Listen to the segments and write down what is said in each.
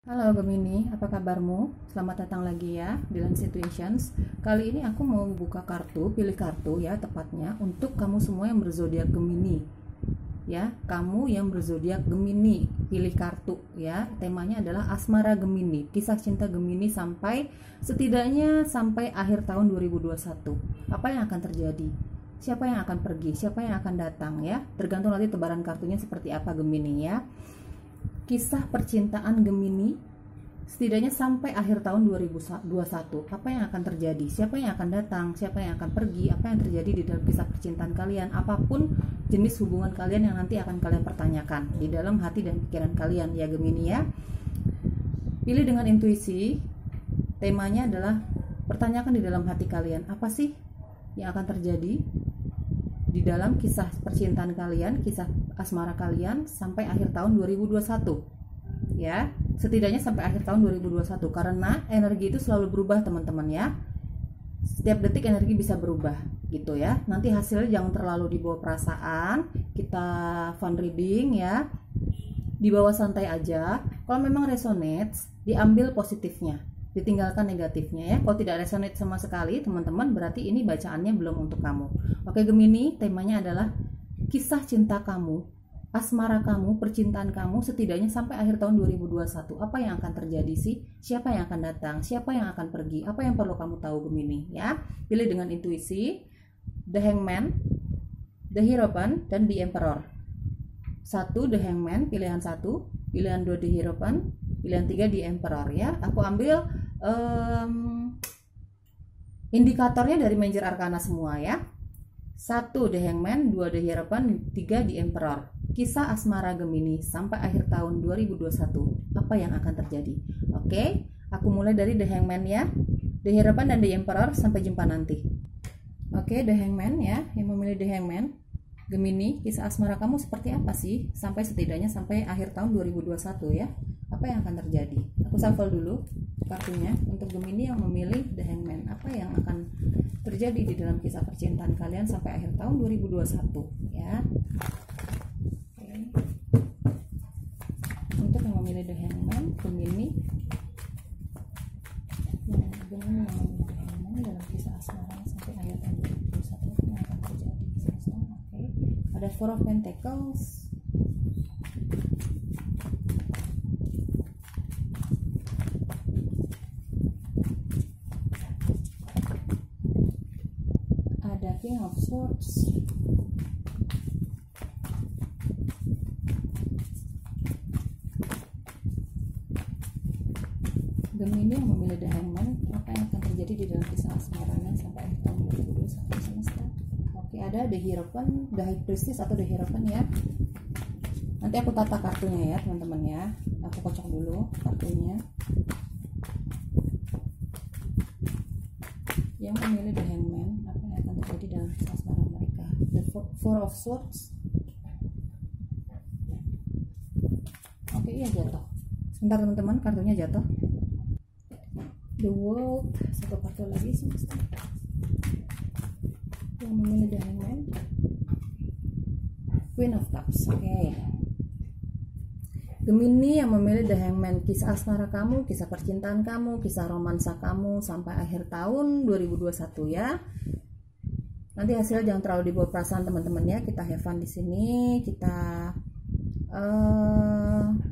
Halo Gemini, apa kabarmu? Selamat datang lagi ya di Land Situations. Kali ini aku mau buka kartu, pilih kartu ya tepatnya untuk kamu semua yang berzodiak Gemini. Ya, kamu yang berzodiak Gemini, pilih kartu ya. Temanya adalah asmara Gemini, kisah cinta Gemini setidaknya sampai akhir tahun 2021. Apa yang akan terjadi? Siapa yang akan pergi? Siapa yang akan datang ya? Tergantung nanti tebaran kartunya seperti apa Gemini ya. Kisah percintaan Gemini setidaknya sampai akhir tahun 2021. Apa yang akan terjadi? Siapa yang akan datang? Siapa yang akan pergi? Apa yang terjadi di dalam kisah percintaan kalian? Apapun jenis hubungan kalian yang nanti akan kalian pertanyakan di dalam hati dan pikiran kalian ya Gemini ya. Pilih dengan intuisi. Temanya adalah pertanyakan di dalam hati kalian, apa sih yang akan terjadi di dalam kisah percintaan kalian, kisah asmara kalian sampai akhir tahun 2021 ya, setidaknya sampai akhir tahun 2021 karena energi itu selalu berubah teman-teman ya, setiap detik energi bisa berubah gitu ya. Nanti hasilnya jangan terlalu dibawa perasaan, kita fun reading ya, dibawa santai aja. Kalau memang resonate diambil positifnya, ditinggalkan negatifnya ya. Kalau tidak resonate sama sekali teman-teman, berarti ini bacaannya belum untuk kamu. Oke Gemini, temanya adalah kisah cinta kamu, asmara kamu, percintaan kamu setidaknya sampai akhir tahun 2021. Apa yang akan terjadi sih? Siapa yang akan datang? Siapa yang akan pergi? Apa yang perlu kamu tahu Gemini ya? Pilih dengan intuisi. The Hangman, The Hierophant, dan The Emperor. 1 The Hangman, pilihan 1, pilihan 2 The Hierophant, pilihan 3 The Emperor ya. Aku ambil indikatornya dari Major Arcana semua ya. 1 The Hangman, 2 The Hierophant, 3 The Emperor. Kisah asmara Gemini sampai akhir tahun 2021. Apa yang akan terjadi? Oke, aku mulai dari The Hangman ya. The Hierophant dan The Emperor, sampai jumpa nanti. Oke, The Hangman ya, yang memilih The Hangman. Gemini, kisah asmara kamu seperti apa sih setidaknya sampai akhir tahun 2021 ya? Apa yang akan terjadi? Aku shuffle dulu kartunya untuk Gemini yang memilih The Hangman. Apa yang akan terjadi di dalam kisah percintaan kalian sampai akhir tahun 2021 ya? Oke. Untuk yang memilih The Hangman, Gemini yang memilih The Hangman dalam kisah asmara sampai akhir tahun 2021, apa yang akan terjadi? Oke. Ada Four of Pentacles, ada King of Swords, Gemini yang memilih The Hangman. Apa yang akan terjadi di dalam kisah asmaranya sampai akhir tahun 2021 semesta? Oke, ada The Hierophant, The High Priestess atau The Hierophant ya. Nanti aku tata kartunya ya teman-teman ya. Aku kocok dulu kartunya. Yang memilih The Hangman, apa yang akan terjadi dalam kisah asmara mereka? The Four of Swords. Oke, iya jatuh. Sebentar teman-teman, kartunya jatuh. The World, satu kartu lagi semesta. Yang memilih The Hangman, Queen of Cups. Oke. Gemini yang memilih The Hangman, kisah asmara kamu, kisah percintaan kamu, kisah romansa kamu sampai akhir tahun 2021 ya. Nanti hasilnya jangan terlalu dibawa perasaan teman-teman ya. Kita have fun di sini, kita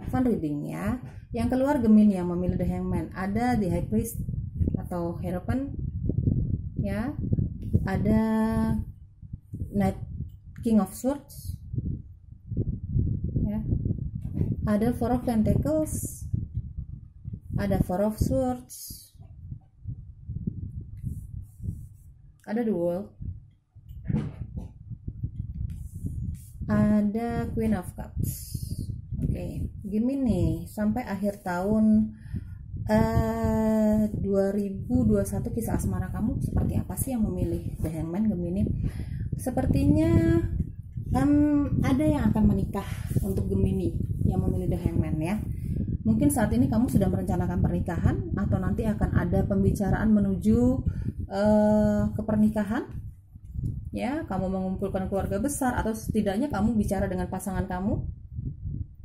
fun reading ya. Yang keluar Gemini yang memilih The Hangman, ada The High Priest atau Hierophant ya. Ada Knight, King of Swords ya. Ada Four of Pentacles, ada Four of Swords, ada The World, ada Queen of Cups. Oke, Gemini sampai akhir tahun 2021 kisah asmara kamu seperti apa sih yang memilih The Hangman Gemini? Sepertinya ada yang akan menikah untuk Gemini yang memilih The Hangman ya. Mungkin saat ini kamu sudah merencanakan pernikahan atau nanti akan ada pembicaraan menuju ke pernikahan ya. Kamu mengumpulkan keluarga besar atau setidaknya kamu bicara dengan pasangan kamu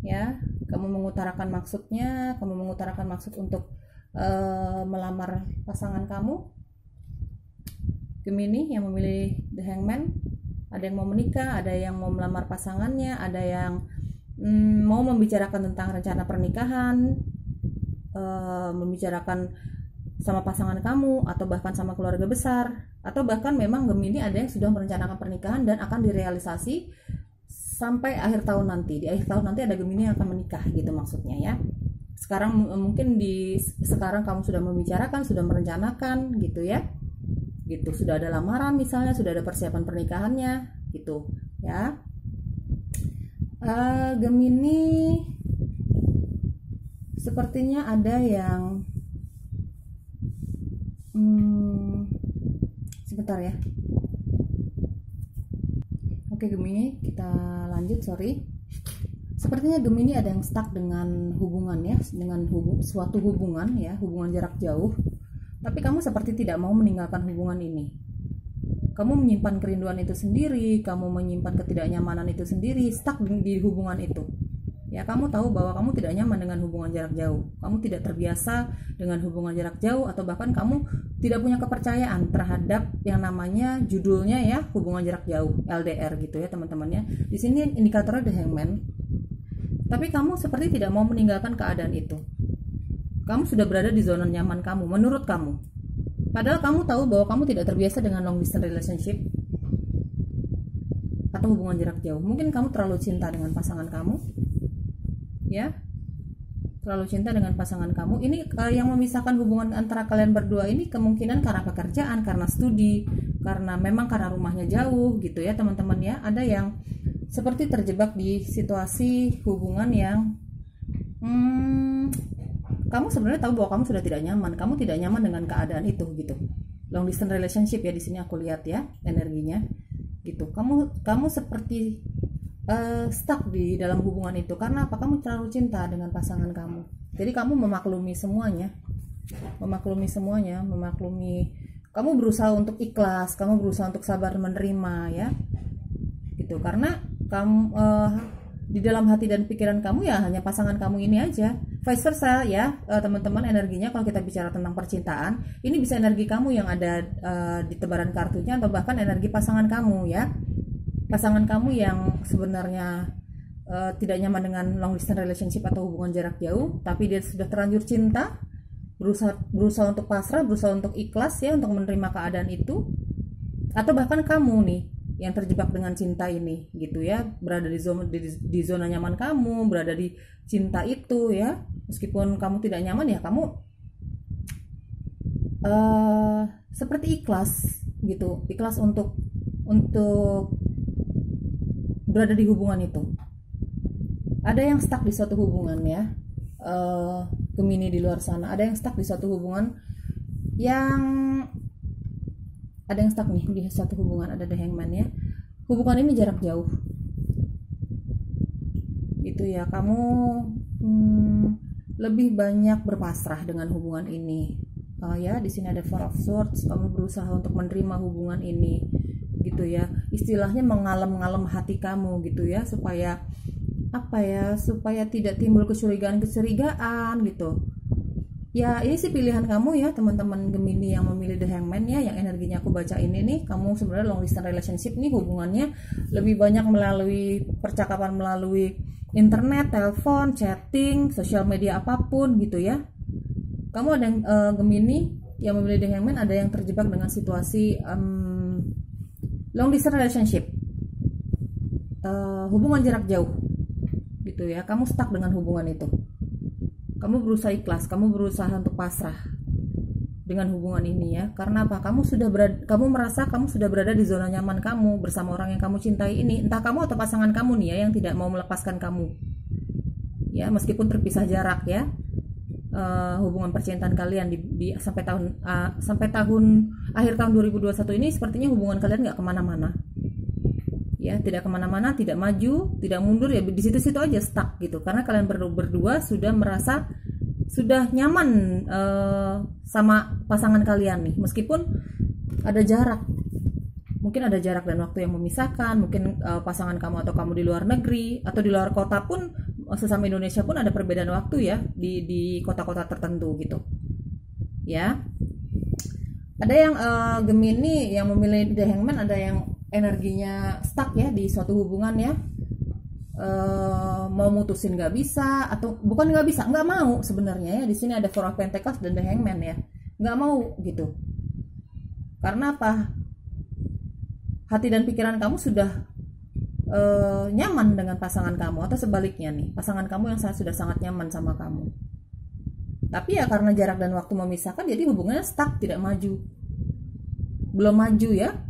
ya. kamu mengutarakan maksudnya, kamu mengutarakan maksud untuk melamar pasangan kamu. Gemini yang memilih The Hangman, ada yang mau menikah, ada yang mau melamar pasangannya, ada yang mau membicarakan tentang rencana pernikahan, membicarakan sama pasangan kamu, atau bahkan sama keluarga besar, atau bahkan memang Gemini ada yang sudah merencanakan pernikahan dan akan direalisasi sampai akhir tahun nanti. Di akhir tahun nanti ada Gemini yang akan menikah gitu maksudnya ya. Sekarang mungkin sekarang kamu sudah membicarakan, sudah merencanakan gitu ya. Gitu, sudah ada lamaran misalnya, sudah ada persiapan pernikahannya gitu ya. Gemini sepertinya ada yang sebentar ya. Oke Gemini, kita lanjut, sorry. Sepertinya Gemini ada yang stuck dengan hubungan ya, dengan suatu hubungan ya, hubungan jarak jauh. Tapi kamu seperti tidak mau meninggalkan hubungan ini. Kamu menyimpan kerinduan itu sendiri, kamu menyimpan ketidaknyamanan itu sendiri, stuck di hubungan itu. Ya, kamu tahu bahwa kamu tidak nyaman dengan hubungan jarak jauh. Kamu tidak terbiasa dengan hubungan jarak jauh, atau bahkan kamu tidak punya kepercayaan terhadap yang namanya judulnya ya, hubungan jarak jauh, LDR gitu ya teman-teman ya. Di sini indikatornya The Hangman. Tapi kamu seperti tidak mau meninggalkan keadaan itu. Kamu sudah berada di zona nyaman kamu, menurut kamu. Padahal kamu tahu bahwa kamu tidak terbiasa dengan long distance relationship atau hubungan jarak jauh. Mungkin kamu terlalu cinta dengan pasangan kamu, ya, terlalu cinta dengan pasangan kamu. Ini yang memisahkan hubungan antara kalian berdua ini kemungkinan karena pekerjaan, karena studi, karena memang karena rumahnya jauh gitu ya teman-teman ya. Ada yang seperti terjebak di situasi hubungan yang kamu sebenarnya tahu bahwa kamu sudah tidak nyaman, kamu tidak nyaman dengan keadaan itu gitu. Long distance relationship ya, di sini aku lihat ya energinya gitu. Kamu seperti stuck di dalam hubungan itu. Karena apa? Kamu terlalu cinta dengan pasangan kamu. Jadi kamu memaklumi semuanya, kamu berusaha untuk ikhlas, kamu berusaha untuk sabar menerima ya gitu. Karena kamu di dalam hati dan pikiran kamu ya hanya pasangan kamu ini aja. Vice versa ya teman-teman, energinya kalau kita bicara tentang percintaan, ini bisa energi kamu yang ada di tebaran kartunya, atau bahkan energi pasangan kamu ya. Pasangan kamu yang sebenarnya tidak nyaman dengan long distance relationship atau hubungan jarak jauh, tapi dia sudah terlanjur cinta, berusaha untuk pasrah, berusaha untuk ikhlas ya, untuk menerima keadaan itu. Atau bahkan kamu nih yang terjebak dengan cinta ini gitu ya, berada di zona nyaman kamu, berada di cinta itu ya. Meskipun kamu tidak nyaman ya, kamu seperti ikhlas gitu, ikhlas untuk berada di hubungan itu. Ada yang stuck di suatu hubungan ya, Gemini di luar sana. Ada yang stuck di suatu hubungan ada yang stuck nih di suatu hubungan. Ada The Hangman ya. Hubungan ini jarak jauh gitu ya. Kamu lebih banyak berpasrah dengan hubungan ini. Ya, di sini ada Four of Swords. Kamu berusaha untuk menerima hubungan ini gitu ya. Istilahnya mengalem-ngalem hati kamu gitu ya, supaya apa ya, supaya tidak timbul kecurigaan gitu. Ya, ini sih pilihan kamu ya teman-teman Gemini yang memilih The Hangman ya, yang energinya aku baca ini nih. Kamu sebenarnya long distance relationship nih, hubungannya lebih banyak melalui percakapan, melalui internet, telepon, chatting, sosial media apapun gitu ya. Kamu ada yang Gemini yang memilih The Hangman, ada yang terjebak dengan situasi long distance relationship, hubungan jarak jauh gitu ya. Kamu stuck dengan hubungan itu. Kamu berusaha ikhlas, kamu berusaha untuk pasrah dengan hubungan ini ya. Karena apa? Kamu merasa kamu sudah berada di zona nyaman kamu bersama orang yang kamu cintai ini. Entah kamu atau pasangan kamu nih ya, yang tidak mau melepaskan kamu. Ya, meskipun terpisah jarak ya. Hubungan percintaan kalian sampai akhir tahun 2021 ini sepertinya hubungan kalian nggak kemana-mana. Ya, tidak kemana-mana, tidak maju, tidak mundur ya, di situ-situ aja stuck gitu. Karena kalian berdua sudah merasa sudah nyaman sama pasangan kalian nih, meskipun ada jarak. Mungkin ada jarak dan waktu yang memisahkan. Mungkin pasangan kamu atau kamu di luar negeri atau di luar kota pun sesama Indonesia pun ada perbedaan waktu ya di kota-kota tertentu gitu ya. Ada yang Gemini yang memilih The Hangman, ada yang energinya stuck ya di suatu hubungan ya. Mau mutusin nggak bisa, atau bukan nggak bisa, nggak mau sebenarnya ya. Di sini ada Four of Pentacles dan The Hangman ya, nggak mau gitu. Karena apa? Hati dan pikiran kamu sudah nyaman dengan pasangan kamu, atau sebaliknya nih, pasangan kamu yang sudah sangat nyaman sama kamu. Tapi ya karena jarak dan waktu memisahkan, jadi hubungannya stuck, tidak maju. Belum maju ya.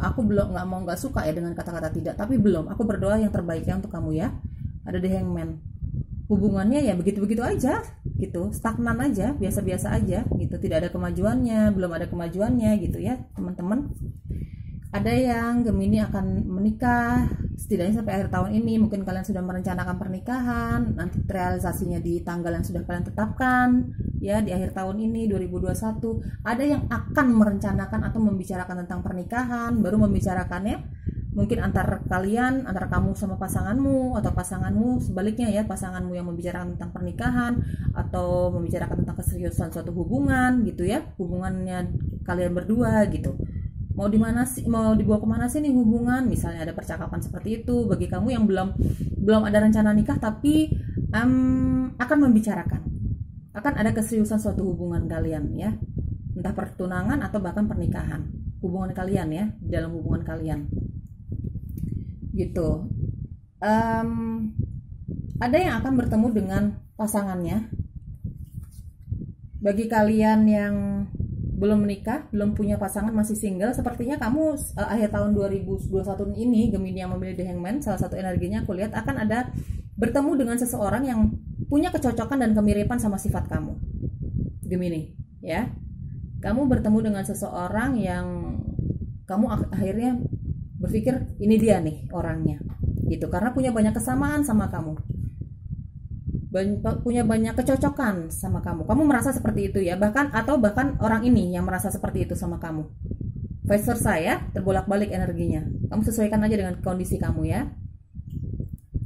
Aku belum, nggak suka ya dengan kata-kata tidak, tapi belum. Aku berdoa yang terbaik ya untuk kamu ya. Ada The Hangman. Hubungannya ya begitu-begitu aja gitu, stagnan aja, biasa-biasa aja gitu, tidak ada kemajuannya, belum ada kemajuannya gitu ya teman-teman. Ada yang Gemini akan menikah setidaknya sampai akhir tahun ini. Mungkin kalian sudah merencanakan pernikahan, nanti realisasinya di tanggal yang sudah kalian tetapkan ya, di akhir tahun ini 2021. Ada yang akan merencanakan atau membicarakan tentang pernikahan, baru membicarakannya mungkin antar kalian, antara kamu sama pasanganmu, atau pasanganmu sebaliknya ya, pasanganmu yang membicarakan tentang pernikahan atau membicarakan tentang keseriusan suatu hubungan gitu ya, hubungannya kalian berdua gitu. Mau di mana sih, mau dibawa kemana sih nih hubungan, misalnya ada percakapan seperti itu. Bagi kamu yang belum ada rencana nikah tapi akan membicarakan, akan ada keseriusan suatu hubungan kalian ya, entah pertunangan atau bahkan pernikahan, hubungan kalian ya, dalam hubungan kalian gitu. Ada yang akan bertemu dengan pasangannya. Bagi kalian yang belum menikah, belum punya pasangan, masih single, sepertinya kamu akhir tahun 2021 ini, Gemini yang memilih The Hangman, salah satu energinya aku lihat akan ada bertemu dengan seseorang yang punya kecocokan dan kemiripan sama sifat kamu, Gemini ya. Kamu bertemu dengan seseorang yang kamu akhirnya berpikir ini dia nih orangnya gitu, karena punya banyak kesamaan sama kamu, punya banyak kecocokan sama kamu. Kamu merasa seperti itu ya, bahkan orang ini yang merasa seperti itu sama kamu. Vice versa ya, terbolak-balik energinya. Kamu sesuaikan aja dengan kondisi kamu ya.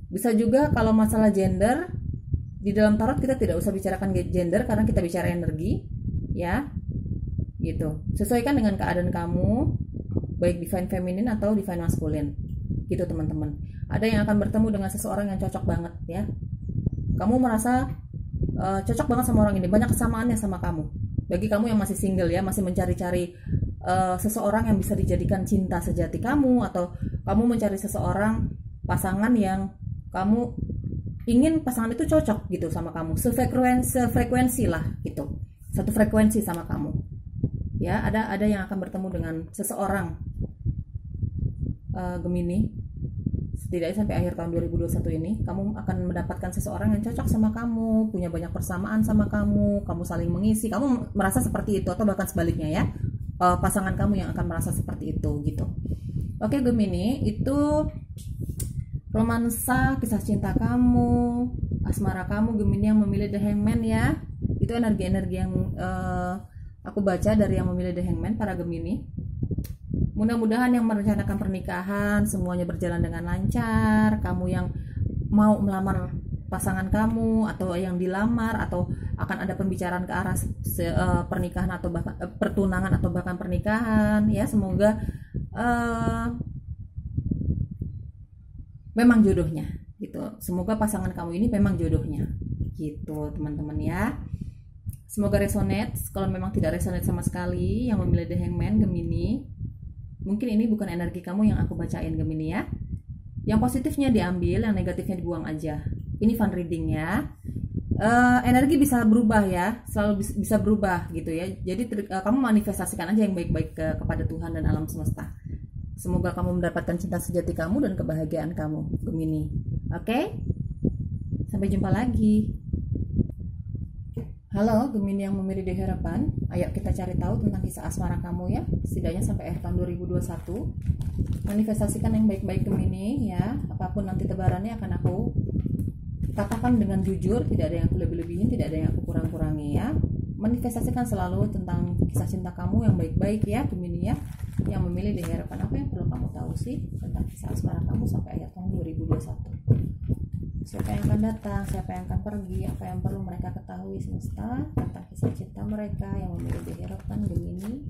Bisa juga kalau masalah gender, di dalam tarot kita tidak usah bicarakan gender karena kita bicara energi ya. Gitu. Sesuaikan dengan keadaan kamu, baik divine feminine atau divine masculine. Gitu teman-teman. Ada yang akan bertemu dengan seseorang yang cocok banget ya. Kamu merasa cocok banget sama orang ini, banyak kesamaannya sama kamu. Bagi kamu yang masih single ya, masih mencari-cari seseorang yang bisa dijadikan cinta sejati kamu, atau kamu mencari seseorang pasangan yang kamu ingin pasangan itu cocok gitu sama kamu, sefrekuensi lah gitu, satu frekuensi sama kamu ya. Ada yang akan bertemu dengan seseorang Gemini. Setidaknya sampai akhir tahun 2021 ini, kamu akan mendapatkan seseorang yang cocok sama kamu, punya banyak persamaan sama kamu, kamu saling mengisi, kamu merasa seperti itu, atau bahkan sebaliknya ya, pasangan kamu yang akan merasa seperti itu gitu. Oke Gemini, itu romansa, kisah cinta kamu, asmara kamu Gemini yang memilih The Hangman ya. Itu energi-energi yang aku baca dari yang memilih The Hangman, para Gemini. Mudah-mudahan yang merencanakan pernikahan semuanya berjalan dengan lancar. Kamu yang mau melamar pasangan kamu, atau yang dilamar, atau akan ada pembicaraan ke arah pernikahan atau bahkan pertunangan atau bahkan pernikahan ya, semoga memang jodohnya gitu. Semoga pasangan kamu ini memang jodohnya gitu teman-teman ya. Semoga resonate. Kalau memang tidak resonate sama sekali yang memilih The Hangman Gemini, mungkin ini bukan energi kamu yang aku bacain Gemini ya. Yang positifnya diambil, yang negatifnya dibuang aja. Ini fun reading ya. Energi bisa berubah ya, selalu bisa berubah gitu ya. Jadi kamu manifestasikan aja yang baik-baik kepada Tuhan dan alam semesta. Semoga kamu mendapatkan cinta sejati kamu dan kebahagiaan kamu Gemini. Oke? Sampai jumpa lagi. Halo Gemini yang memilih The Harapan, ayo kita cari tahu tentang kisah asmara kamu ya, setidaknya sampai akhir tahun 2021. Manifestasikan yang baik-baik Gemini ya, apapun nanti tebarannya akan aku katakan dengan jujur, tidak ada yang aku lebih-lebihin, tidak ada yang aku kurang-kurangi ya. Manifestasikan selalu tentang kisah cinta kamu yang baik-baik ya Gemini ya, yang memilih The Harapan. Apa yang perlu kamu tahu sih tentang kisah asmara kamu sampai akhir tahun 2021? siapa yang akan datang, siapa yang akan pergi, apa yang perlu mereka ketahui semesta tentang kisah cinta mereka yang memiliki harapan Gemini.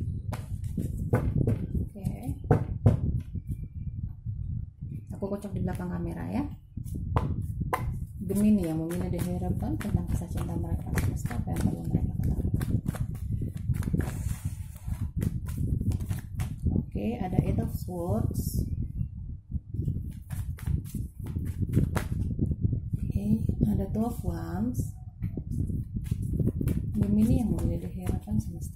Oke. Aku kocok di belakang kamera ya. Gemini yang memiliki harapan tentang kisah cinta mereka semesta, apa yang perlu mereka ketahui. Oke, ada Eight of Swords. Ada Two of Wands. Gemini yang memiliki harapan semesta,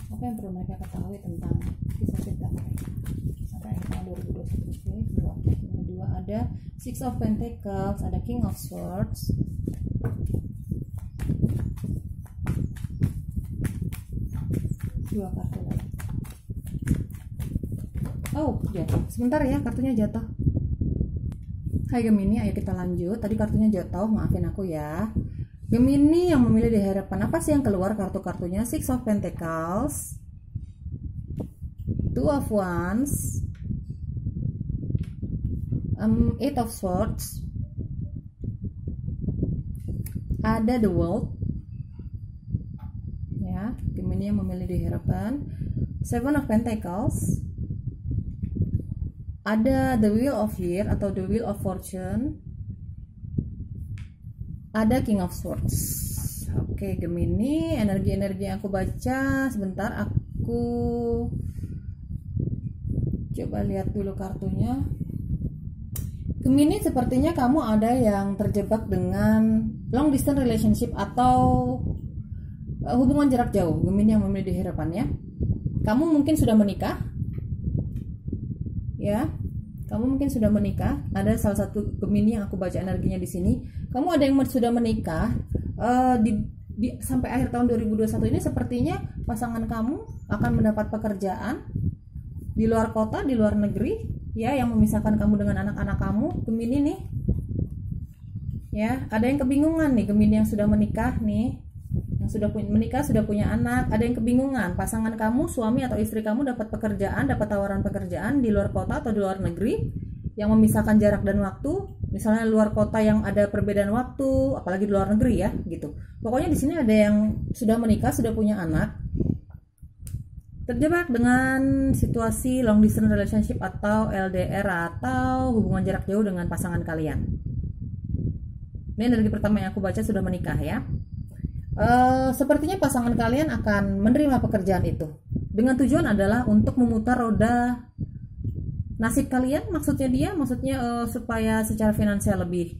apa yang perlu mereka ketahui tentang kisah cinta mereka sampai akhir tahun 2021. Kedua ada Six of Pentacles, ada King of Swords, dua kartu lagi. Oh, jatuh. Sebentar ya, kartunya jatuh. Hai Gemini, ayo kita lanjut. Tadi kartunya jatuh, maafin aku ya. Gemini yang memilih di harapan, apa sih yang keluar kartu-kartunya? Six of Pentacles, Two of Wands, Eight of Swords, ada The World. Ya, Gemini yang memilih di harapan. Seven of Pentacles, ada The Wheel of Year atau The Wheel of Fortune, ada King of Swords. Oke Gemini, energi-energi yang aku baca sebentar, aku coba lihat dulu kartunya. Gemini, sepertinya kamu ada yang terjebak dengan long distance relationship atau hubungan jarak jauh. Gemini yang memilih di harapannya, kamu mungkin sudah menikah ya, kamu mungkin sudah menikah. Ada salah satu Gemini yang aku baca energinya di sini. Kamu ada yang sudah menikah sampai akhir tahun 2021 ini. Sepertinya pasangan kamu akan mendapat pekerjaan di luar kota, di luar negeri, ya, yang memisahkan kamu dengan anak-anak kamu. Gemini nih, ya, ada yang kebingungan nih. Gemini yang sudah menikah nih, yang sudah menikah, sudah punya anak, ada yang kebingungan. Pasangan kamu, suami atau istri kamu dapat pekerjaan, dapat tawaran pekerjaan di luar kota atau di luar negeri yang memisahkan jarak dan waktu. Misalnya luar kota yang ada perbedaan waktu, apalagi di luar negeri ya, gitu. Pokoknya di sini ada yang sudah menikah, sudah punya anak, terjebak dengan situasi long distance relationship atau LDR atau hubungan jarak jauh dengan pasangan kalian. Ini energi pertama yang aku baca, sudah menikah ya. Sepertinya pasangan kalian akan menerima pekerjaan itu dengan tujuan adalah untuk memutar roda nasib kalian. Maksudnya supaya secara finansial lebih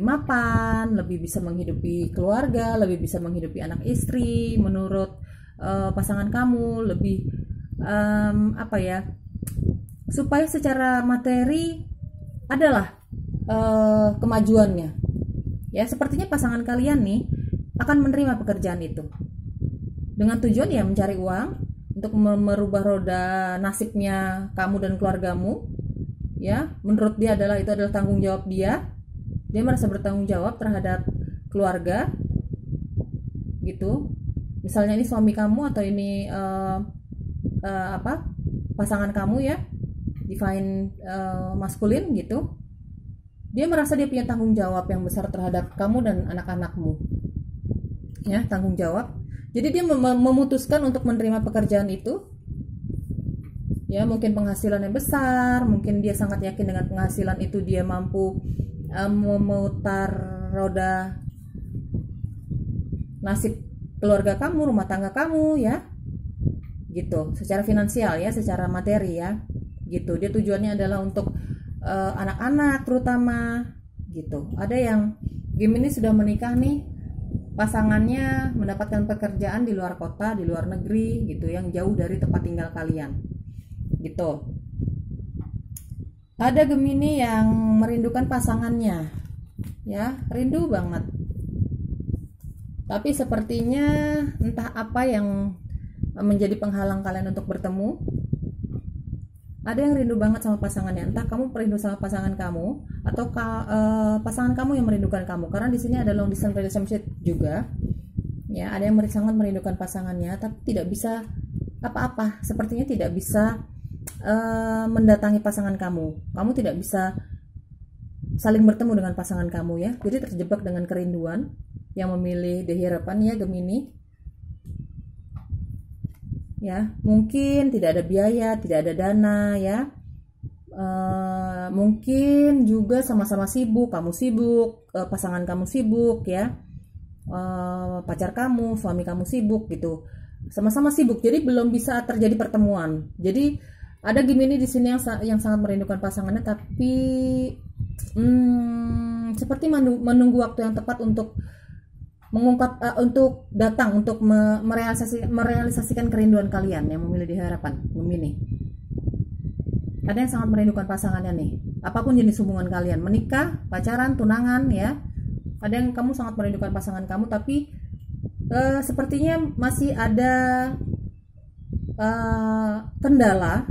mapan, lebih bisa menghidupi keluarga, lebih bisa menghidupi anak istri. Menurut pasangan kamu lebih supaya secara materi adalah kemajuannya ya. Sepertinya pasangan kalian nih akan menerima pekerjaan itu dengan tujuan ya mencari uang untuk merubah roda nasibnya kamu dan keluargamu ya. Menurut dia itu adalah tanggung jawab dia merasa bertanggung jawab terhadap keluarga gitu. Misalnya ini suami kamu atau ini pasangan kamu ya, divine maskulin gitu. Dia merasa dia punya tanggung jawab yang besar terhadap kamu dan anak-anakmu ya, tanggung jawab. Jadi dia memutuskan untuk menerima pekerjaan itu ya. Mungkin penghasilannya besar, mungkin dia sangat yakin dengan penghasilan itu dia mampu memutar roda nasib keluarga kamu, rumah tangga kamu ya, gitu. Secara finansial ya, secara materi ya, gitu. Dia tujuannya adalah untuk anak-anak terutama gitu. Ada yang Gemini sudah menikah nih, pasangannya mendapatkan pekerjaan di luar kota, di luar negeri gitu, yang jauh dari tempat tinggal kalian gitu. Ada Gemini yang merindukan pasangannya ya, rindu banget. Tapi sepertinya entah apa yang menjadi penghalang kalian untuk bertemu. Ada yang rindu banget sama pasangannya, entah kamu merindu sama pasangan kamu atau pasangan kamu yang merindukan kamu. Karena di sini ada long distance relationship juga. Ya, ada yang sangat merindukan pasangannya tapi tidak bisa apa-apa. Sepertinya tidak bisa mendatangi pasangan kamu. Kamu tidak bisa saling bertemu dengan pasangan kamu ya. Jadi terjebak dengan kerinduan, yang memilih The Hierophant ya Gemini. Ya, mungkin tidak ada biaya, tidak ada dana ya. Mungkin juga sama-sama sibuk, kamu sibuk, pasangan kamu sibuk ya. Pacar kamu, suami kamu sibuk gitu. Sama-sama sibuk. Jadi belum bisa terjadi pertemuan. Jadi ada Gemini di sini yang sangat merindukan pasangannya, tapi seperti menunggu waktu yang tepat untuk mengungkap, untuk datang, untuk merealisasikan kerinduan kalian yang memilih di harapan Gemini. Ada yang sangat merindukan pasangannya nih, apapun jenis hubungan kalian, menikah, pacaran, tunangan ya. Ada yang kamu sangat merindukan pasangan kamu, tapi sepertinya masih ada kendala,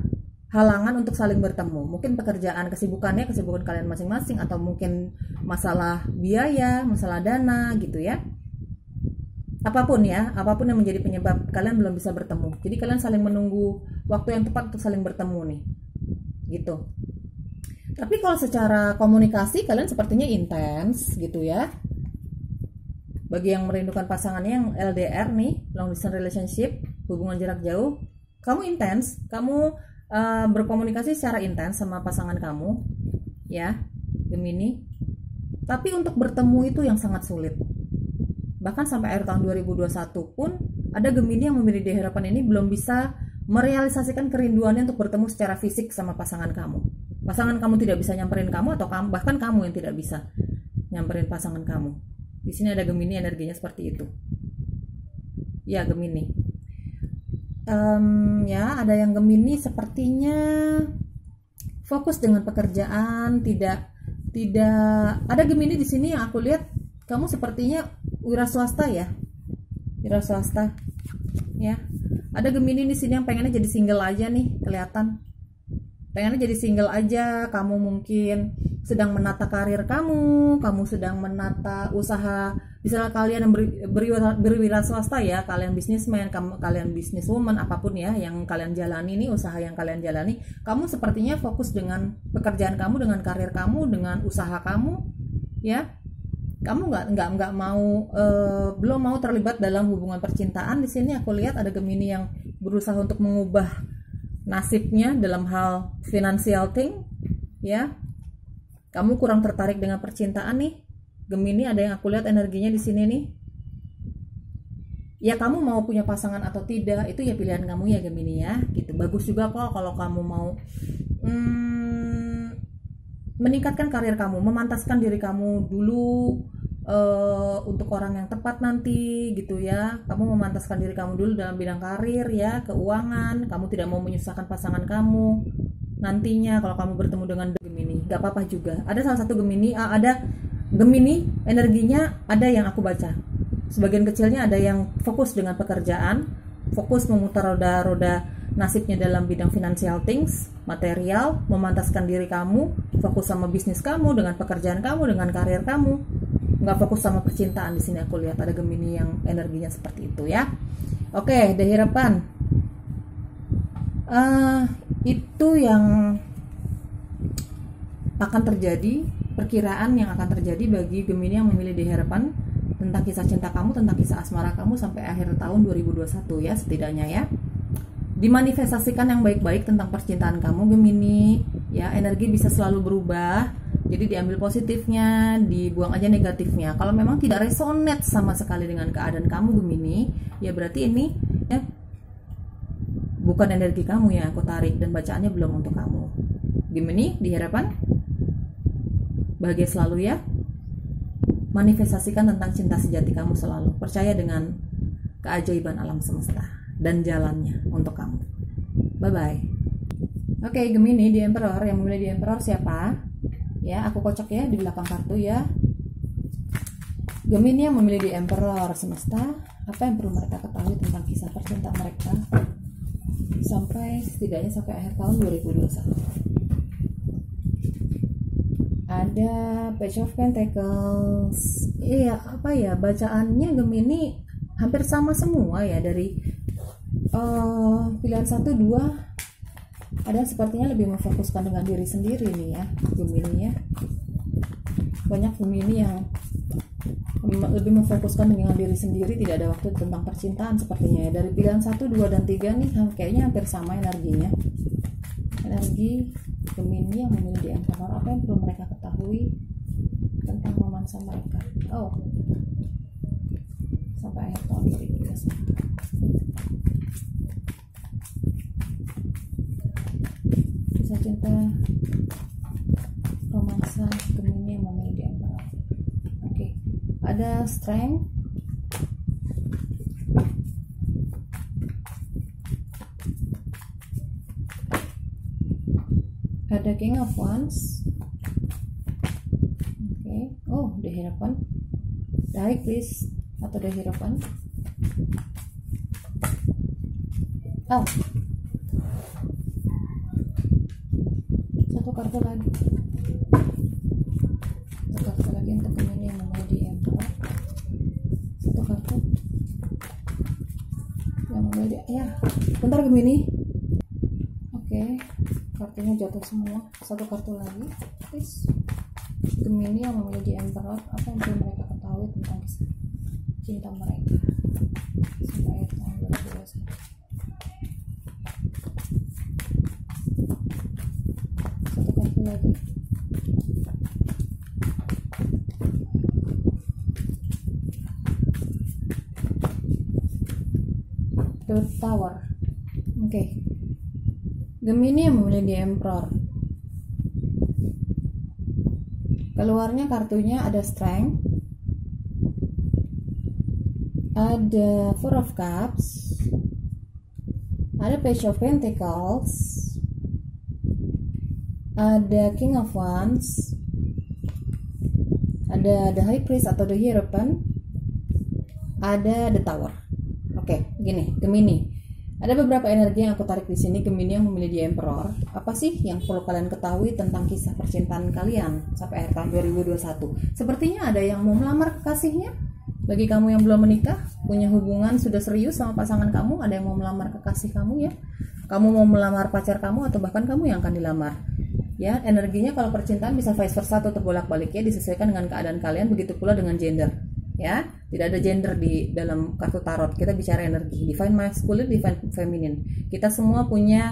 halangan untuk saling bertemu. Mungkin pekerjaan, kesibukan kalian masing-masing, atau mungkin masalah biaya, masalah dana gitu ya. Apapun yang menjadi penyebab kalian belum bisa bertemu. Jadi kalian saling menunggu waktu yang tepat untuk saling bertemu nih. Gitu. Tapi kalau secara komunikasi kalian sepertinya intens gitu ya. Bagi yang merindukan pasangannya yang LDR nih, long distance relationship, hubungan jarak jauh, kamu intens, kamu berkomunikasi secara intens sama pasangan kamu ya, Gemini. Tapi untuk bertemu itu yang sangat sulit. Bahkan sampai akhir tahun 2021 pun ada Gemini yang memilih The Hierophant ini belum bisa merealisasikan kerinduannya untuk bertemu secara fisik sama pasangan kamu. Pasangan kamu tidak bisa nyamperin kamu, atau bahkan kamu yang tidak bisa nyamperin pasangan kamu. Di sini ada Gemini, energinya seperti itu. Ya, Gemini. Ya, ada yang Gemini sepertinya fokus dengan pekerjaan, tidak ada Gemini di sini yang aku lihat kamu sepertinya wira swasta ya. Wira swasta. Ya. Ada Gemini di sini yang pengennya jadi single aja nih, kelihatan. Pengennya jadi single aja, kamu mungkin sedang menata karir kamu sedang menata usaha, misalnya kalian yang berwira swasta ya, kalian bisnismen, kalian bisniswoman, apapun ya yang kalian jalani nih, usaha yang kalian jalani, kamu sepertinya fokus dengan pekerjaan kamu, dengan karir kamu, dengan usaha kamu ya. Kamu nggak mau, belum mau terlibat dalam hubungan percintaan. Di sini aku lihat ada Gemini yang berusaha untuk mengubah nasibnya dalam hal financial thing ya. Kamu kurang tertarik dengan percintaan nih Gemini. Ada yang aku lihat energinya di sini nih ya. Kamu mau punya pasangan atau tidak itu ya pilihan kamu ya Gemini ya gitu. Bagus juga kok kalau kamu mau meningkatkan karir kamu, memantaskan diri kamu dulu untuk orang yang tepat nanti gitu ya. Kamu memantaskan diri kamu dulu dalam bidang karir ya, keuangan. Kamu tidak mau menyusahkan pasangan kamu nantinya kalau kamu bertemu dengan Gemini. Gak apa-apa juga. Ada salah satu Gemini, ada Gemini energinya, ada yang aku baca sebagian kecilnya ada yang fokus dengan pekerjaan, fokus memutar roda nasibnya dalam bidang financial things, material, memantaskan diri kamu, fokus sama bisnis kamu, dengan pekerjaan kamu, dengan karir kamu. Nggak fokus sama percintaan. Di sini aku lihat ada Gemini yang energinya seperti itu ya. Oke, The Hierophant. Itu yang akan terjadi, perkiraan yang akan terjadi bagi Gemini yang memilih The Hierophant tentang kisah cinta kamu, tentang kisah asmara kamu sampai akhir tahun 2021 ya, setidaknya ya. Dimanifestasikan yang baik-baik tentang percintaan kamu Gemini ya. Energi bisa selalu berubah, jadi diambil positifnya, dibuang aja negatifnya. Kalau memang tidak resonate sama sekali dengan keadaan kamu Gemini, ya berarti ini ya bukan energi kamu yang aku tarik, dan bacaannya belum untuk kamu Gemini. Di harapan bahagia selalu ya. Manifestasikan tentang cinta sejati kamu selalu, percaya dengan keajaiban alam semesta dan jalannya untuk kamu. Bye bye. Oke, Gemini, di Emperor, yang memilih di Emperor siapa? Ya, aku kocok ya di belakang kartu ya. Gemini yang memilih di Emperor semesta, apa yang perlu mereka ketahui tentang kisah percintaan mereka setidaknya sampai akhir tahun 2021? Ada Page of Pentacles. Iya, apa ya, bacaannya Gemini hampir sama semua ya, dari pilihan 1, 2 ada sepertinya lebih memfokuskan dengan diri sendiri nih ya Gemini ya. banyak Gemini yang lebih memfokuskan dengan diri sendiri, tidak ada waktu tentang percintaan sepertinya ya. Dari pilihan 1, 2, dan 3 nih kayaknya hampir sama energinya. Energi Gemini yang memilih di Emperor, apa yang perlu mereka ketahui tentang romansa mereka? Oh, sampai akhir tahun 2021. Kisah cinta romansa Gemini yang memilih di Emperor. Oke, ada strength, ada King of Wands. Oke, oh, the Hierophant, the High Priest atau the Hierophant. Oh, satu kartu lagi untuk Gemini yang memilih di Emperor. Satu kartu yang memilih ya, bentar Gemini. Oke, kartunya jatuh semua. Satu kartu lagi, please. Gemini yang memilih di Emperor, apa yang perlu mereka ketahui tentang kisah cinta mereka sampai akhir tahun 2021. Satu kartu lagi. The Tower. Oke. Gemini yang memilih di Emperor, keluarnya kartunya ada Strength, ada Four of Cups, ada Page of Pentacles, ada King of Wands, ada The High Priest atau The Hierophant, ada The Tower. Oke, gini, Gemini. Ada beberapa energi yang aku tarik di sini. Gemini yang memilih di Emperor, apa sih yang perlu kalian ketahui tentang kisah percintaan kalian sampai akhir tahun 2021? Sepertinya ada yang mau melamar kekasihnya. Bagi kamu yang belum menikah, punya hubungan sudah serius sama pasangan kamu, ada yang mau melamar kekasih kamu ya. Kamu mau melamar pacar kamu atau bahkan kamu yang akan dilamar. Ya, energinya kalau percintaan bisa vice versa atau terbolak-balik ya, disesuaikan dengan keadaan kalian, begitu pula dengan gender. Ya, tidak ada gender di dalam kartu tarot. Kita bicara energi, divine masculine, divine feminine. Kita semua punya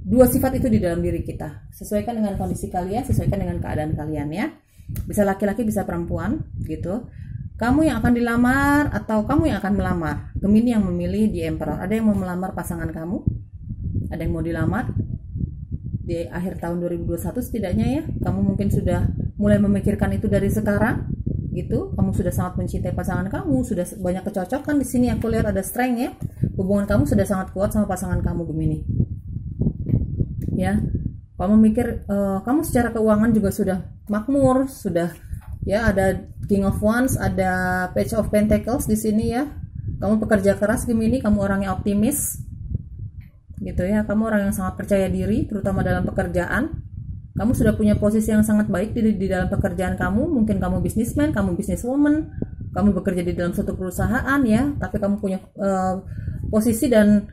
dua sifat itu di dalam diri kita. Sesuaikan dengan kondisi kalian, sesuaikan dengan keadaan kalian ya. Bisa laki-laki, bisa perempuan gitu. Kamu yang akan dilamar atau kamu yang akan melamar. Gemini yang memilih di Emperor. Ada yang mau melamar pasangan kamu? Ada yang mau dilamar? Di akhir tahun 2021 setidaknya ya. Kamu mungkin sudah mulai memikirkan itu dari sekarang gitu. Kamu sudah sangat mencintai pasangan kamu, sudah banyak kecocokan di sini. Aku lihat ada strength ya. Hubungan kamu sudah sangat kuat sama pasangan kamu Gemini. Ya. Kamu mikir kamu secara keuangan juga sudah makmur, sudah ya, ada King of Wands, ada Page of Pentacles di sini ya. Kamu pekerja keras Gemini, kamu orang yang optimis. Gitu ya. Kamu orang yang sangat percaya diri terutama dalam pekerjaan. Kamu sudah punya posisi yang sangat baik di dalam pekerjaan kamu. Mungkin kamu businessman, kamu businesswoman, kamu bekerja di dalam suatu perusahaan ya, tapi kamu punya posisi dan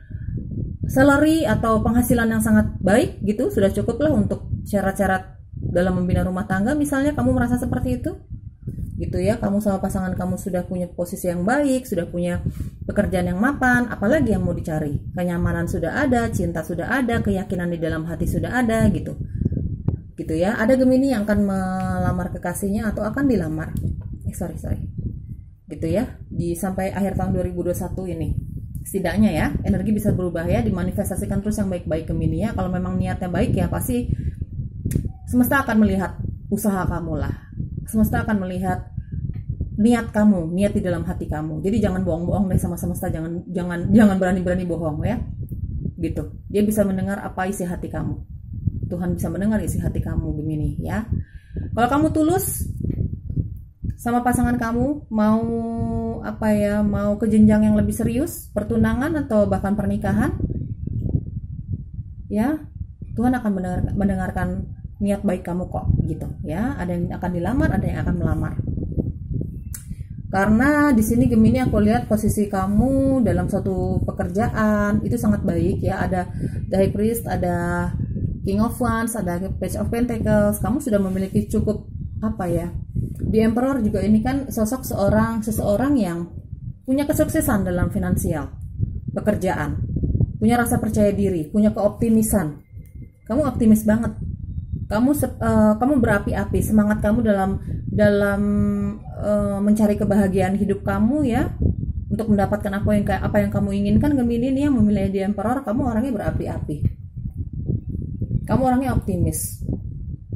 salary atau penghasilan yang sangat baik gitu, sudah cukup lah untuk syarat-syarat dalam membina rumah tangga misalnya. Kamu merasa seperti itu gitu ya. Kamu sama pasangan kamu sudah punya posisi yang baik, sudah punya pekerjaan yang mapan, apalagi yang mau dicari. Kenyamanan sudah ada, cinta sudah ada, keyakinan di dalam hati sudah ada gitu ya. Ada Gemini yang akan melamar kekasihnya atau akan dilamar gitu ya, di sampai akhir tahun 2021 ini setidaknya ya. Energi bisa berubah ya, dimanifestasikan terus yang baik-baik Gemini ya. Kalau memang niatnya baik ya, pasti semesta akan melihat usaha kamu lah, semesta akan melihat niat kamu, niat di dalam hati kamu. Jadi jangan bohong-bohong deh sama semesta, jangan berani-berani bohong ya gitu. Dia bisa mendengar apa isi hati kamu. Tuhan bisa mendengar isi hati kamu Gemini ya. Kalau kamu tulus sama pasangan kamu, mau apa ya, mau ke jenjang yang lebih serius, pertunangan atau bahkan pernikahan ya, Tuhan akan mendengarkan niat baik kamu kok gitu ya. Ada yang akan dilamar, ada yang akan melamar. Karena di sini Gemini aku lihat posisi kamu dalam suatu pekerjaan itu sangat baik ya. Ada The High Priest, ada King of Wands, ada Page of Pentacles. Kamu sudah memiliki cukup apa ya? The Emperor juga ini kan sosok seseorang yang punya kesuksesan dalam finansial, pekerjaan, punya rasa percaya diri, punya keoptimisan. Kamu optimis banget. Kamu berapi-api, semangat kamu dalam mencari kebahagiaan hidup kamu ya, untuk mendapatkan apa yang kamu inginkan. Gemini ini yang memilih The Emperor, kamu orangnya berapi-api. Kamu orangnya optimis.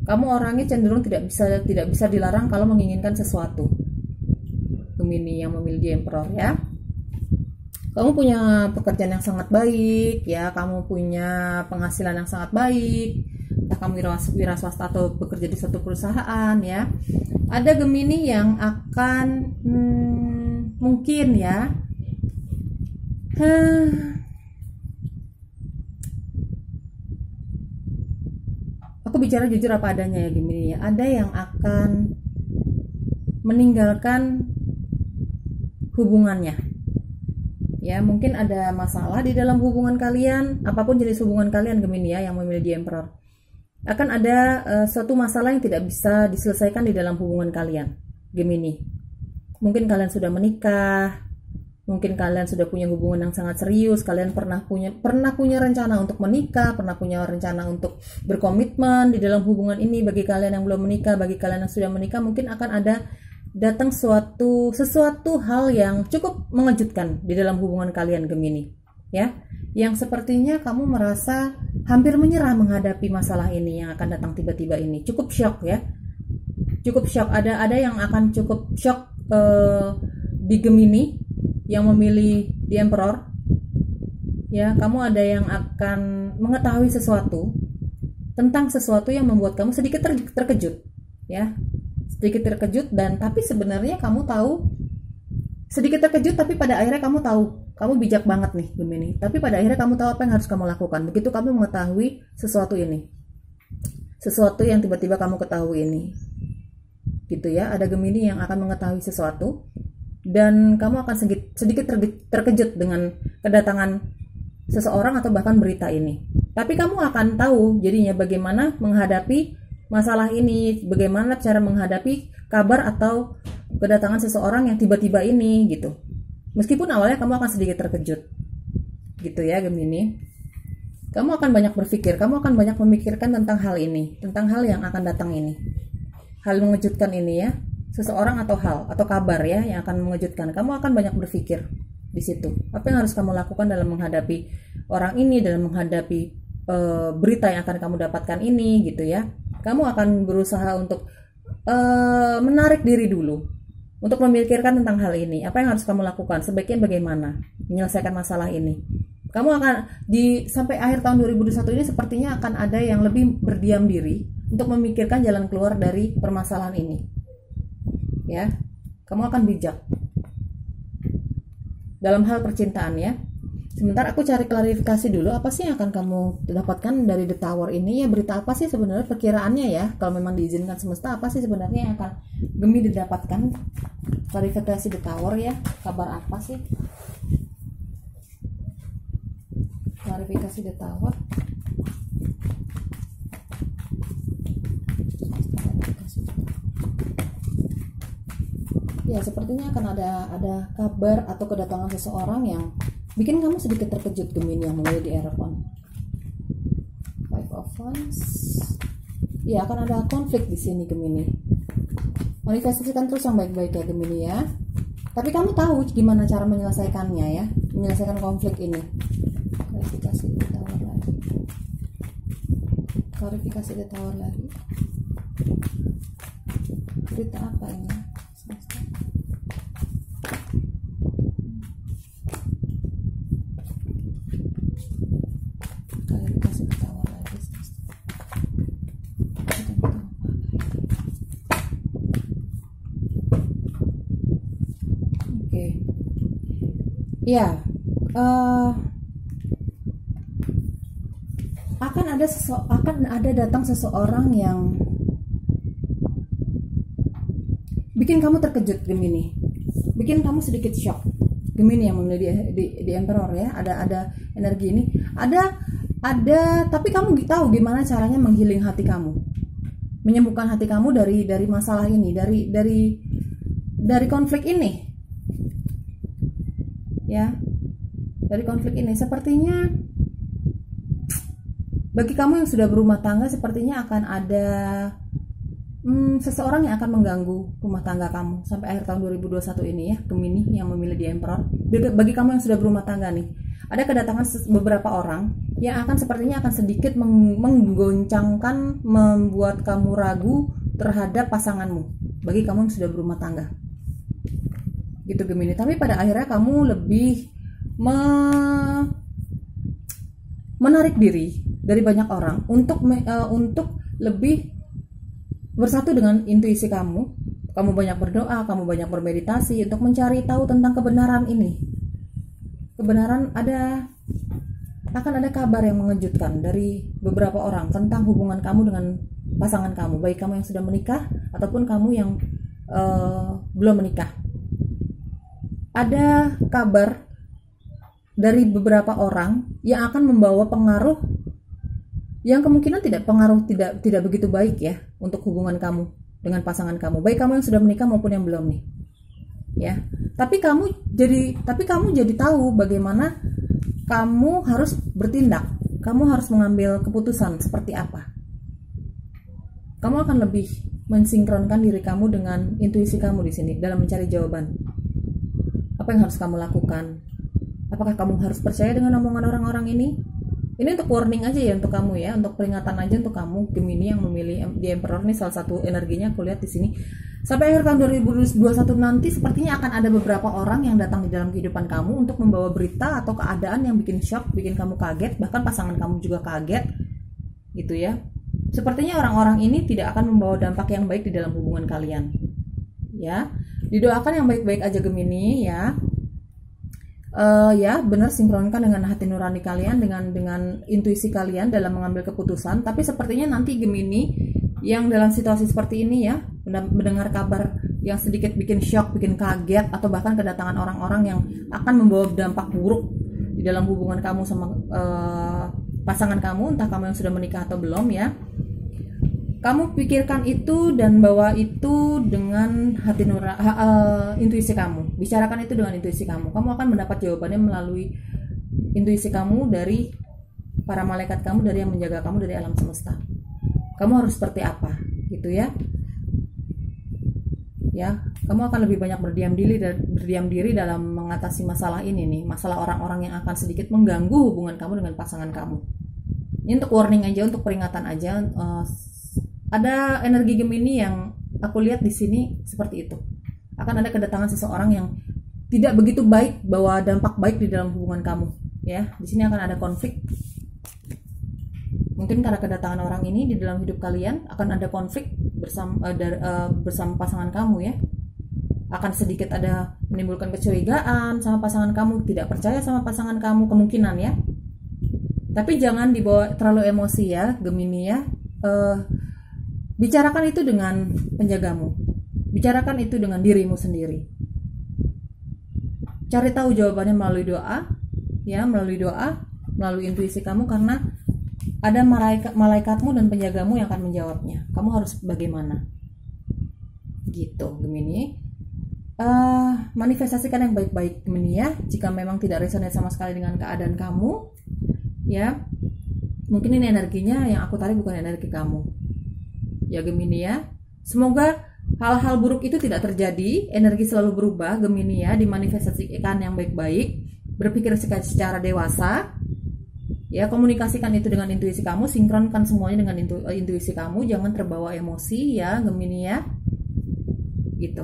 Kamu orangnya cenderung tidak bisa dilarang kalau menginginkan sesuatu. Gemini yang memilih The Emperor ya. Kamu punya pekerjaan yang sangat baik ya, kamu punya penghasilan yang sangat baik. Entah kamu wira swasta atau bekerja di suatu perusahaan ya. Ada Gemini yang akan mungkin ya aku bicara jujur apa adanya ya Gemini ya. Ada yang akan meninggalkan hubungannya ya, mungkin ada masalah di dalam hubungan kalian, apapun jenis hubungan kalian Gemini ya yang memilih The Emperor. Akan ada suatu masalah yang tidak bisa diselesaikan di dalam hubungan kalian Gemini. Mungkin kalian sudah menikah, mungkin kalian sudah punya hubungan yang sangat serius, kalian pernah punya rencana untuk menikah, pernah punya rencana untuk berkomitmen di dalam hubungan ini. Bagi kalian yang belum menikah, bagi kalian yang sudah menikah, mungkin akan ada datang sesuatu hal yang cukup mengejutkan di dalam hubungan kalian Gemini ya, yang sepertinya kamu merasa hampir menyerah menghadapi masalah ini yang akan datang tiba-tiba ini. Cukup shock ya, cukup shock. Ada yang akan cukup shock di Gemini yang memilih The Emperor ya. Kamu ada yang akan mengetahui sesuatu tentang sesuatu yang membuat kamu sedikit terkejut ya, sedikit terkejut. Dan tapi sebenarnya kamu tahu, sedikit terkejut tapi pada akhirnya kamu tahu, kamu bijak banget nih Gemini, tapi pada akhirnya kamu tahu apa yang harus kamu lakukan begitu kamu mengetahui sesuatu ini, sesuatu yang tiba-tiba kamu ketahui ini gitu ya. Ada Gemini yang akan mengetahui sesuatu dan kamu akan sedikit terkejut dengan kedatangan seseorang atau bahkan berita ini, tapi kamu akan tahu jadinya bagaimana menghadapi masalah ini, bagaimana cara menghadapi kabar atau kedatangan seseorang yang tiba-tiba ini gitu. Meskipun awalnya kamu akan sedikit terkejut gitu ya Gemini. Kamu akan banyak berpikir, kamu akan banyak memikirkan tentang hal ini, tentang hal yang akan datang ini, hal mengejutkan ini ya, seseorang atau hal atau kabar ya yang akan mengejutkan. Kamu akan banyak berpikir di situ, apa yang harus kamu lakukan dalam menghadapi orang ini, dalam menghadapi berita yang akan kamu dapatkan ini gitu ya. Kamu akan berusaha untuk menarik diri dulu untuk memikirkan tentang hal ini, apa yang harus kamu lakukan, sebaiknya bagaimana menyelesaikan masalah ini. Kamu akan sampai akhir tahun 2021 ini sepertinya akan ada yang lebih berdiam diri untuk memikirkan jalan keluar dari permasalahan ini ya. Kamu akan bijak dalam hal percintaan ya. Sebentar aku cari klarifikasi dulu, apa sih yang akan kamu dapatkan dari The Tower ini ya. Berita apa sih sebenarnya perkiraannya ya, kalau memang diizinkan semesta, apa sih sebenarnya yang akan Gemini didapatkan. Klarifikasi The Tower ya, kabar apa sih, klarifikasi The Tower. Ya sepertinya akan ada kabar atau kedatangan seseorang yang bikin kamu sedikit terkejut Gemini yang memilih di Hierophant. Five of Wands. Ya akan ada konflik di sini Gemini. Manifestasikan terus yang baik-baik ya Gemini ya. Tapi kamu tahu gimana cara menyelesaikannya ya, menyelesaikan konflik ini. Klarifikasi The Tower lagi. Klarifikasi The Tower lagi. Berita apa ini? Ya, akan ada datang seseorang yang bikin kamu terkejut Gemini, bikin kamu sedikit shock Gemini yang memilih di Emperor ya. Ada energi ini, ada ada, tapi kamu tahu gimana caranya menghealing hati kamu, menyembuhkan hati kamu dari masalah ini, dari konflik ini, ya, dari konflik ini. Sepertinya bagi kamu yang sudah berumah tangga, sepertinya akan ada seseorang yang akan mengganggu rumah tangga kamu sampai akhir tahun 2021 ini ya, Gemini yang memilih di Emperor. Bagi kamu yang sudah berumah tangga nih, ada kedatangan beberapa orang yang sepertinya akan sedikit menggoncangkan, membuat kamu ragu terhadap pasanganmu. Bagi kamu yang sudah berumah tangga, gitu Gemini. Tapi pada akhirnya kamu lebih menarik diri dari banyak orang untuk lebih bersatu dengan intuisi kamu. Kamu banyak berdoa, kamu banyak bermeditasi untuk mencari tahu tentang kebenaran ini. Kebenaran akan ada kabar yang mengejutkan dari beberapa orang tentang hubungan kamu dengan pasangan kamu, baik kamu yang sudah menikah ataupun kamu yang belum menikah. Ada kabar dari beberapa orang yang akan membawa pengaruh yang kemungkinan tidak begitu baik ya untuk hubungan kamu dengan pasangan kamu, baik kamu yang sudah menikah maupun yang belum nih, ya. Tapi kamu jadi tahu bagaimana kamu harus bertindak, kamu harus mengambil keputusan seperti apa. Kamu akan lebih mensinkronkan diri kamu dengan intuisi kamu di sini dalam mencari jawaban. Apa yang harus kamu lakukan? Apakah kamu harus percaya dengan omongan orang-orang ini? Ini untuk warning aja ya untuk kamu ya, untuk peringatan aja untuk kamu Gemini yang memilih di Emperor. Ini salah satu energinya aku lihat di sini. Sampai akhir tahun 2021 nanti sepertinya akan ada beberapa orang yang datang di dalam kehidupan kamu untuk membawa berita atau keadaan yang bikin shock, bikin kamu kaget, bahkan pasangan kamu juga kaget, gitu ya. Sepertinya orang-orang ini tidak akan membawa dampak yang baik di dalam hubungan kalian. Ya, didoakan yang baik-baik aja Gemini ya. Ya benar, sinkronkan dengan hati nurani kalian, dengan intuisi kalian dalam mengambil keputusan. Tapi sepertinya nanti Gemini yang dalam situasi seperti ini ya, mendengar kabar yang sedikit bikin shock, bikin kaget, atau bahkan kedatangan orang-orang yang akan membawa dampak buruk di dalam hubungan kamu sama pasangan kamu, entah kamu yang sudah menikah atau belum ya. Kamu pikirkan itu dan bawa itu dengan hati intuisi kamu. Bicarakan itu dengan intuisi kamu. Kamu akan mendapat jawabannya melalui intuisi kamu dari para malaikat kamu, dari yang menjaga kamu dari alam semesta. Kamu harus seperti apa, gitu ya. Ya, kamu akan lebih banyak berdiam diri dalam mengatasi masalah ini nih, masalah orang-orang yang akan sedikit mengganggu hubungan kamu dengan pasangan kamu. Ini untuk warning aja, untuk peringatan aja. Ada energi Gemini yang aku lihat di sini seperti itu. Akan ada kedatangan seseorang yang tidak begitu baik, bawa dampak baik di dalam hubungan kamu. Ya, di sini akan ada konflik. Mungkin karena kedatangan orang ini di dalam hidup kalian akan ada konflik bersama pasangan kamu ya. Akan sedikit ada menimbulkan kecurigaan sama pasangan kamu, tidak percaya sama pasangan kamu kemungkinan ya. Tapi jangan dibawa terlalu emosi ya Gemini ya. Bicarakan itu dengan penjagamu, bicarakan itu dengan dirimu sendiri. Cari tahu jawabannya melalui doa, ya, melalui intuisi kamu, karena ada malaikatmu dan penjagamu yang akan menjawabnya. Kamu harus bagaimana, gitu Gemini. Manifestasikan yang baik-baik Gemini ya. Jika memang tidak resonate sama sekali dengan keadaan kamu, ya, mungkin ini energinya yang aku tarik bukan energi kamu. Ya Gemini ya, semoga hal-hal buruk itu tidak terjadi, energi selalu berubah Gemini ya, dimanifestasikan yang baik-baik, berpikir secara dewasa ya, komunikasikan itu dengan intuisi kamu, sinkronkan semuanya dengan intuisi kamu, jangan terbawa emosi ya Gemini ya, gitu.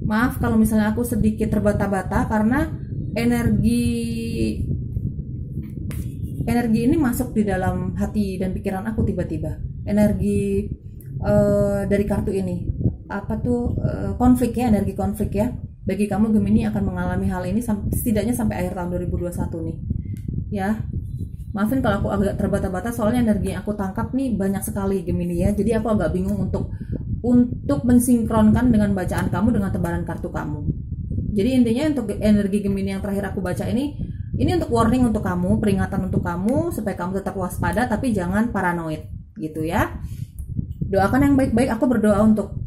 Maaf kalau misalnya aku sedikit terbata-bata karena energi ini masuk di dalam hati dan pikiran aku tiba-tiba, energi dari kartu ini konflik ya, energi konflik ya. Bagi kamu Gemini akan mengalami hal ini setidaknya sampai akhir tahun 2021 nih ya. Maafin kalau aku agak terbata-bata, soalnya energi yang aku tangkap nih banyak sekali Gemini ya, jadi aku agak bingung untuk mensinkronkan dengan bacaan kamu dengan tebaran kartu kamu. Jadi intinya untuk energi Gemini yang terakhir aku baca ini, Ini untuk warning untuk kamu, peringatan untuk kamu supaya kamu tetap waspada tapi jangan paranoid gitu ya. Doakan yang baik-baik, aku berdoa untuk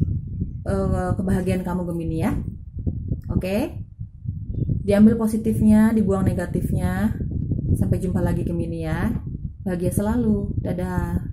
kebahagiaan kamu Gemini ya. Oke. Diambil positifnya, dibuang negatifnya. Sampai jumpa lagi Gemini ya. Bahagia selalu. Dadah.